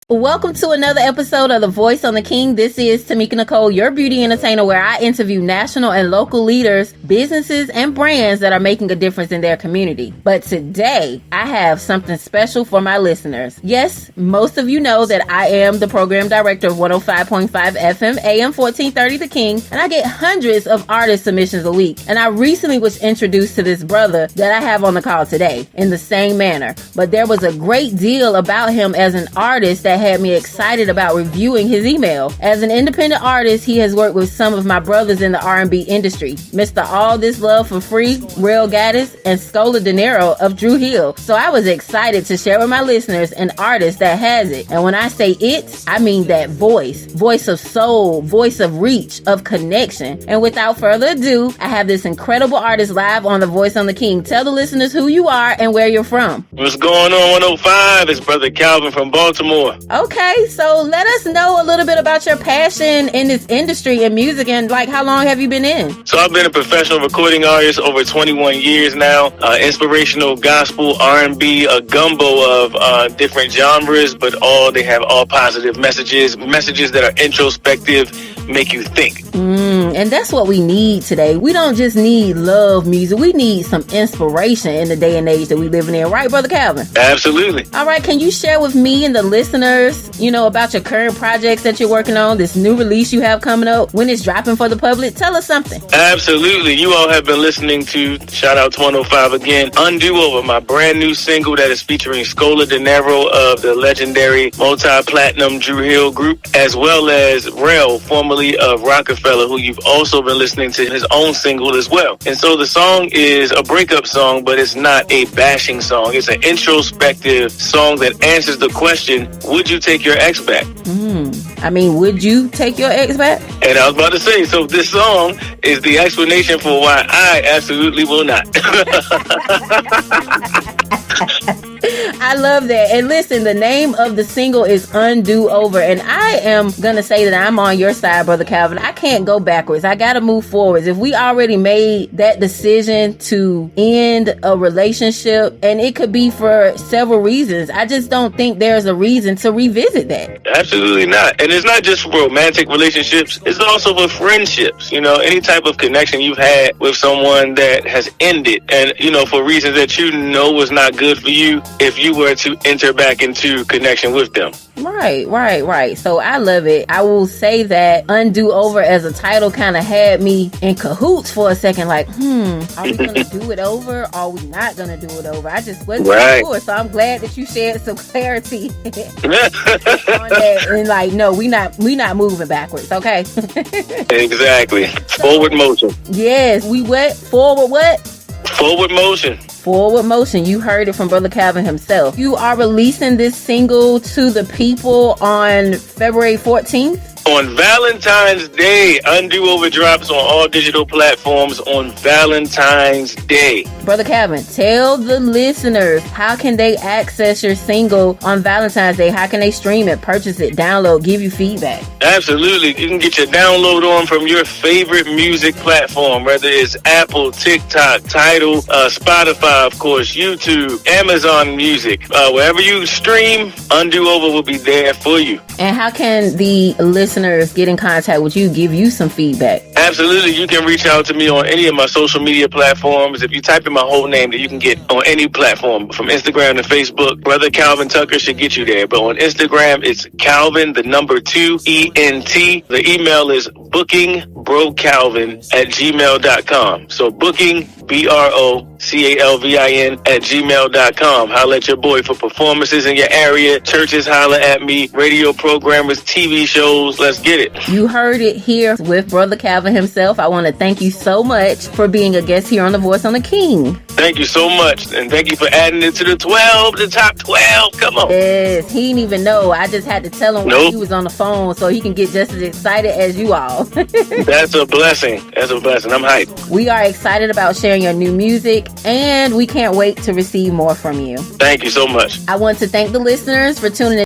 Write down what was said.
Welcome to another episode of The Voice on the King. This is Tameka Nicole, your beauty entertainer, where I interview national and local leaders, businesses, and brands that are making a difference in their community. But today, I have something special for my listeners. Yes, most of you know that I am the program director of 105.5 FM, AM 1430 The King, and I get hundreds of artist submissions a week. And I recently was introduced to this brother that I have on the call today in the same manner. But there was a great deal about him as an artist that had me excited about reviewing his email. As an independent artist, he has worked with some of my brothers in the R&B industry, Mr. All This Love for Free, Rell, and Scola Dinero of Druhill. So I was excited to share with my listeners an artist that has it. And when I say it, I mean that voice of soul, voice of reach, of connection. And without further ado, I have this incredible artist live on The Voice on the King. Tell the listeners who you are and where you're from. What's going on, 105? It's Brother Calvin from Baltimore. Okay, so let us know a little bit about your passion in this industry and music, and like how long have you been in? So I've been a professional recording artist over 21 years now. Inspirational gospel, R&B, a gumbo of different genres, but they have all positive messages that are introspective, make you think. And that's what we need today. We don't just need love music. We need some inspiration in the day and age that we living in. Right, Brother Calvin? Absolutely. All right. Can you share with me and the listeners, about your current projects that you're working on, this new release you have coming up, when it's dropping for the public? Tell us something. Absolutely. You all have been listening to, shout out to 105 again, UnDoOver, my brand new single that is featuring Scola Dinero of the legendary multi-platinum Druhill group, as well as Rell, formerly of Roc-A-Fella, who you've also been listening to his own single as well. And so the song is a breakup song, but it's not a bashing song. It's an introspective song that answers the question, would you take your ex back? Would you take your ex back? And I was about to say, so this song is the explanation for why I absolutely will not. I love that. And listen, the name of the single is UnDoOver. And I am going to say that I'm on your side, Brother Calvin. I can't go backwards. I got to move forwards. If we already made that decision to end a relationship, and it could be for several reasons, I just don't think there's a reason to revisit that. Absolutely not. And it's not just for romantic relationships. It's also for friendships. Any type of connection you've had with someone that has ended and, for reasons that was not good for you, if you were to enter back into connection with them. Right. So I love it. I will say that UnDoOver as a title kind of had me in cahoots for a second, like, are we going to do it over? Or are we not going to do it over? I just wasn't sure. So I'm glad that you shared some clarity on that. And no, we not moving backwards, okay? Exactly. Forward motion. Yes, we went forward what? Forward motion. Forward motion. You heard it from Brother Calvin himself. You are releasing this single to the people on February 14th. On Valentine's Day, UnDoOver drops on all digital platforms on Valentine's Day. Brother Calvin, tell the listeners, how can they access your single on Valentine's Day? How can they stream it, purchase it, download, give you feedback? Absolutely. You can get your download on from your favorite music platform, whether it's Apple, TikTok, Tidal, Spotify, of course, YouTube, Amazon Music. Wherever you stream, UnDoOver will be there for you. And how can the listeners get in contact with you, give you some feedback? Absolutely. You can reach out to me on any of my social media platforms. If you type in my whole name, that you can get on any platform, from Instagram to Facebook. Brother Calvin Tucker should get you there. But on Instagram, it's Calvin, the number 2, ENT. The email is BookingBroCalvin@gmail.com. So booking, BroCalvin @gmail.com. Holla at your boy for performances in your area. Churches, holla at me. Radio programmers, TV shows. Let's get it. You heard it here with Brother Calvin himself. I want to thank you so much for being a guest here on The Voice on the King. Thank you so much. And thank you for adding it to the top 12. Come on. Yes, he didn't even know. I just had to tell him when he was on the phone so he can get just as excited as you all. That's a blessing. I'm hyped. We are excited about sharing your new music, and we can't wait to receive more from you. Thank you so much. I want to thank the listeners for tuning in.